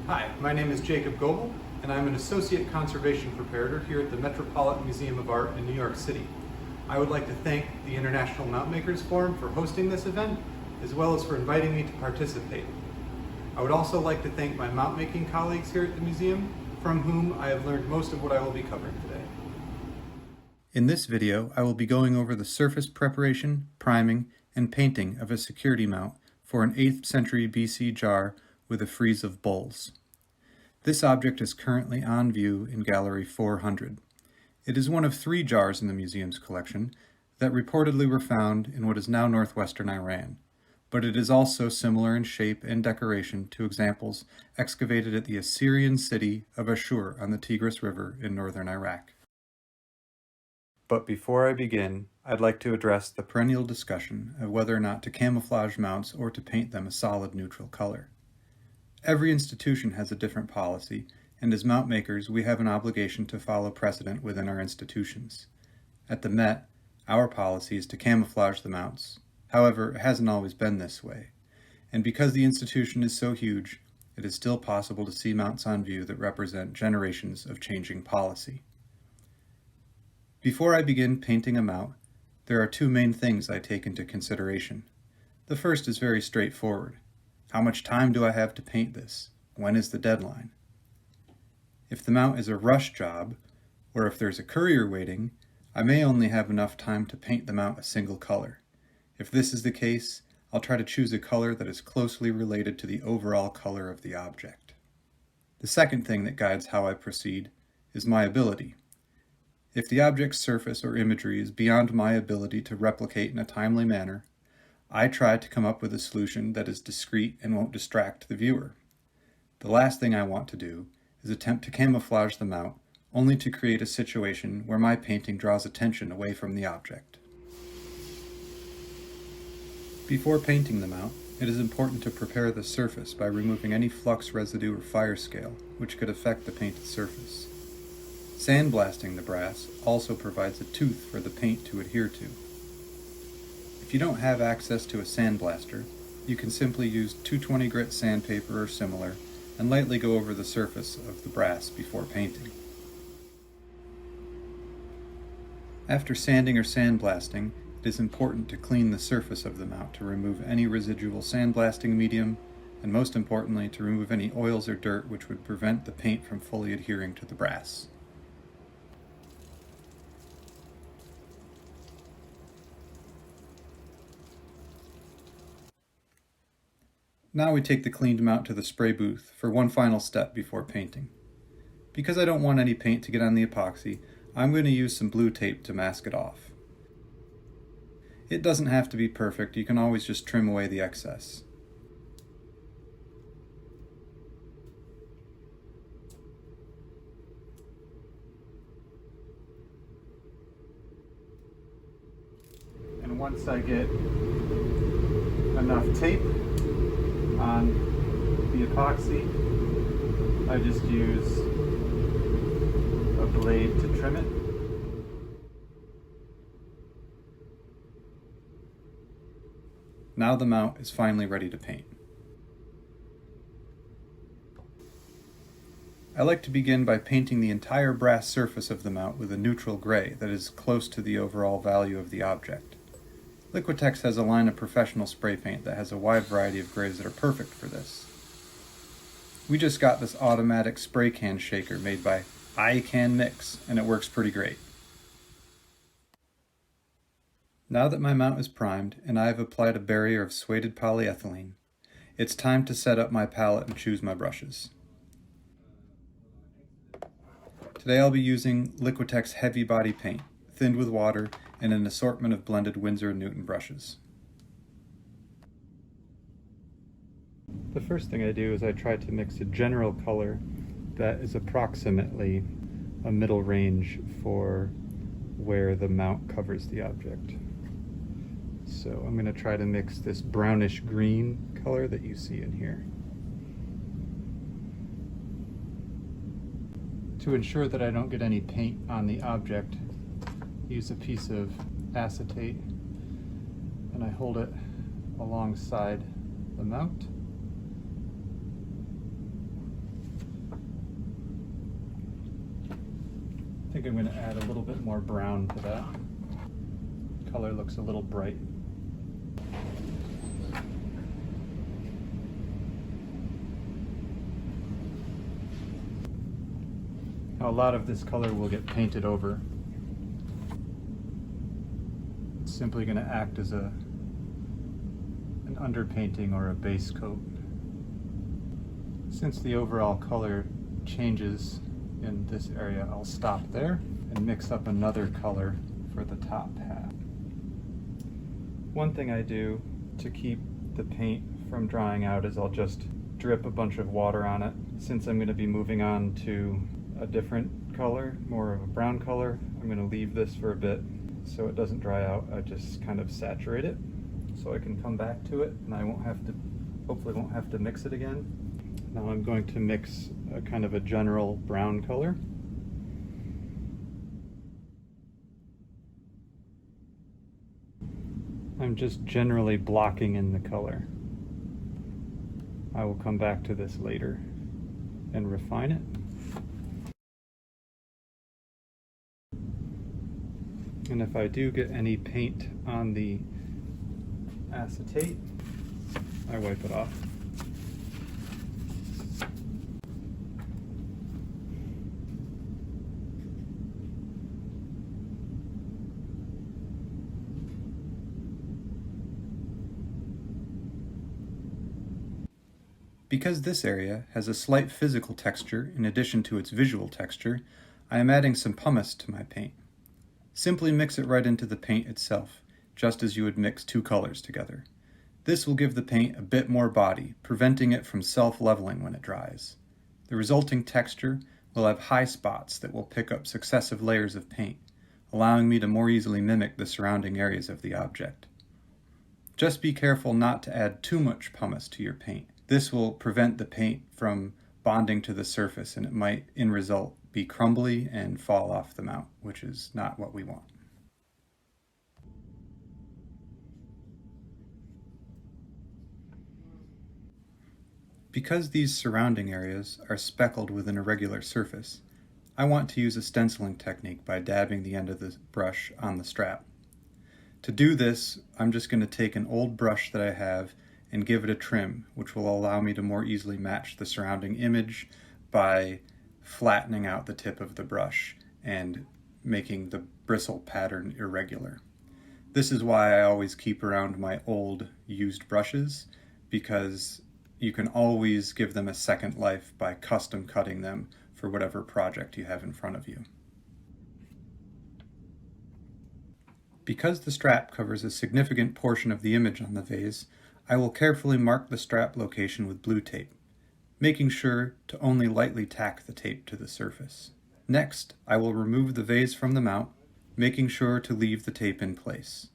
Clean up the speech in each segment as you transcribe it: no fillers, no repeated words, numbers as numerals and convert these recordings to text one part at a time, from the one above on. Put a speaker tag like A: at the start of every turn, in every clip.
A: Hi, my name is Jacob Goble, and I'm an Associate Conservation Preparator here at the Metropolitan Museum of Art in New York City. I would like to thank the International Mount Makers Forum for hosting this event, as well as for inviting me to participate. I would also like to thank my mount making colleagues here at the museum, from whom I have learned most of what I will be covering today. In this video, I will be going over the surface preparation, priming, and painting of a security mount for an 8th century BC jar with a frieze of bulls. This object is currently on view in Gallery 400. It is one of 3 jars in the museum's collection that reportedly were found in what is now northwestern Iran, but it is also similar in shape and decoration to examples excavated at the Assyrian city of Ashur on the Tigris River in northern Iraq. But before I begin, I'd like to address the perennial discussion of whether or not to camouflage mounts or to paint them a solid neutral color. Every institution has a different policy, and as mount makers, we have an obligation to follow precedent within our institutions. At the Met, our policy is to camouflage the mounts. However, it hasn't always been this way, and because the institution is so huge, it is still possible to see mounts on view that represent generations of changing policy. Before I begin painting a mount, there are 2 main things I take into consideration. The first is very straightforward. How much time do I have to paint this? When is the deadline? If the mount is a rush job, or if there's a courier waiting, I may only have enough time to paint the mount a single color. If this is the case, I'll try to choose a color that is closely related to the overall color of the object. The second thing that guides how I proceed is my ability. If the object's surface or imagery is beyond my ability to replicate in a timely manner, I try to come up with a solution that is discreet and won't distract the viewer. The last thing I want to do is attempt to camouflage the mount, only to create a situation where my painting draws attention away from the object. Before painting the mount, it is important to prepare the surface by removing any flux residue or fire scale, which could affect the painted surface. Sandblasting the brass also provides a tooth for the paint to adhere to. If you don't have access to a sandblaster, you can simply use 220 grit sandpaper or similar and lightly go over the surface of the brass before painting. After sanding or sandblasting, it is important to clean the surface of the mount to remove any residual sandblasting medium, and most importantly to remove any oils or dirt which would prevent the paint from fully adhering to the brass. Now we take the cleaned mount to the spray booth for one final step before painting. Because I don't want any paint to get on the epoxy, I'm going to use some blue tape to mask it off. It doesn't have to be perfect, you can always just trim away the excess. And once I get enough tape on the epoxy, I just use a blade to trim it. Now the mount is finally ready to paint. I like to begin by painting the entire brass surface of the mount with a neutral gray that is close to the overall value of the object. Liquitex has a line of professional spray paint that has a wide variety of grays that are perfect for this. We just got this automatic spray can shaker made by iCanMix, and it works pretty great. Now that my mount is primed and I have applied a barrier of suede polyethylene, it's time to set up my palette and choose my brushes. Today I'll be using Liquitex Heavy Body Paint, thinned with water, and an assortment of blended Winsor & Newton brushes. The first thing I do is I try to mix a general color that is approximately a middle range for where the mount covers the object. So I'm going to try to mix this brownish green color that you see in here. To ensure that I don't get any paint on the object, use a piece of acetate and I hold it alongside the mount. think I'm going to add a little bit more brown to that. Color looks a little bright. Now, a lot of this color will get painted over. It's simply going to act as an underpainting or a base coat. Since the overall color changes in this area, I'll stop there and mix up another color for the top half. One thing I do to keep the paint from drying out is I'll just drip a bunch of water on it. Since I'm going to be moving on to a different color, more of a brown color, I'm going to leave this for a bit so it doesn't dry out. I just kind of saturate it so I can come back to it and I hopefully won't have to mix it again. Now I'm going to mix a kind of a general brown color. I'm just generally blocking in the color. I will come back to this later and refine it. And if I do get any paint on the acetate, I wipe it off. Because this area has a slight physical texture in addition to its visual texture, I am adding some pumice to my paint. Simply mix it right into the paint itself, just as you would mix two colors together. This will give the paint a bit more body, preventing it from self-leveling when it dries. The resulting texture will have high spots that will pick up successive layers of paint, allowing me to more easily mimic the surrounding areas of the object. Just be careful not to add too much pumice to your paint. This will prevent the paint from bonding to the surface and it might, in result, be crumbly and fall off the mount, which is not what we want. Because these surrounding areas are speckled with an irregular surface, I want to use a stenciling technique by dabbing the end of the brush on the strap. To do this, I'm just going to take an old brush that I have and give it a trim, which will allow me to more easily match the surrounding image by flattening out the tip of the brush and making the bristle pattern irregular. This is why I always keep around my old used brushes, because you can always give them a second life by custom cutting them for whatever project you have in front of you. Because the strap covers a significant portion of the image on the vase, I will carefully mark the strap location with blue tape, making sure to only lightly tack the tape to the surface. Next, I will remove the vase from the mount, making sure to leave the tape in place,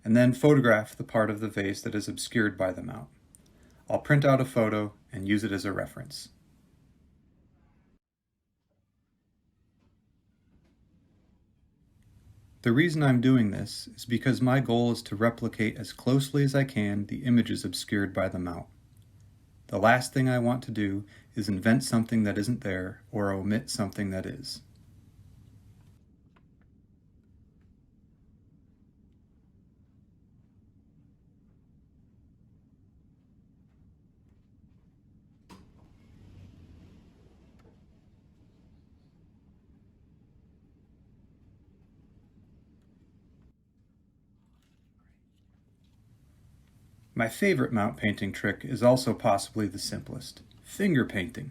A: and then photograph the part of the vase that is obscured by the mount. I'll print out a photo and use it as a reference. The reason I'm doing this is because my goal is to replicate as closely as I can the images obscured by the mount. The last thing I want to do is invent something that isn't there or omit something that is. My favorite mount painting trick is also possibly the simplest: finger painting.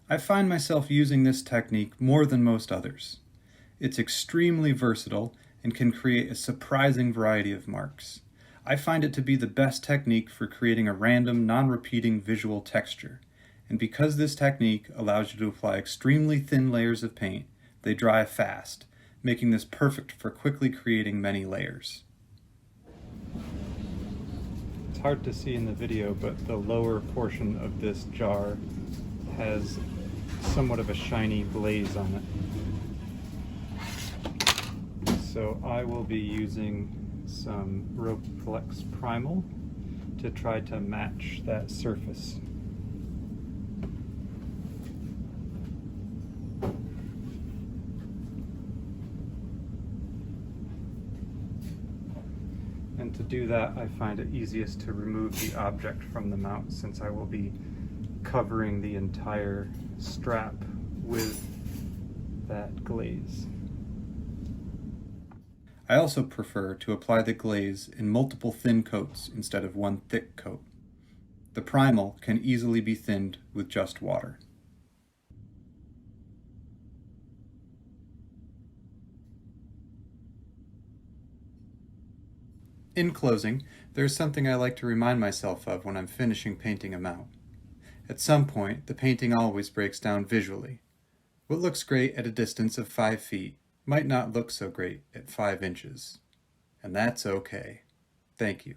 A: I find myself using this technique more than most others. It's extremely versatile and can create a surprising variety of marks. I find it to be the best technique for creating a random, non-repeating visual texture. And because this technique allows you to apply extremely thin layers of paint, they dry fast, making this perfect for quickly creating many layers. It's hard to see in the video, but the lower portion of this jar has somewhat of a shiny glaze on it. So I will be using some Acrylics primal to try to match that surface. And to do that, I find it easiest to remove the object from the mount, since I will be covering the entire strap with that glaze. I also prefer to apply the glaze in multiple thin coats instead of one thick coat. The primal can easily be thinned with just water. In closing, there's something I like to remind myself of when I'm finishing painting a mount. At some point, the painting always breaks down visually. What looks great at a distance of 5 feet might not look so great at 5 inches. And that's okay. Thank you.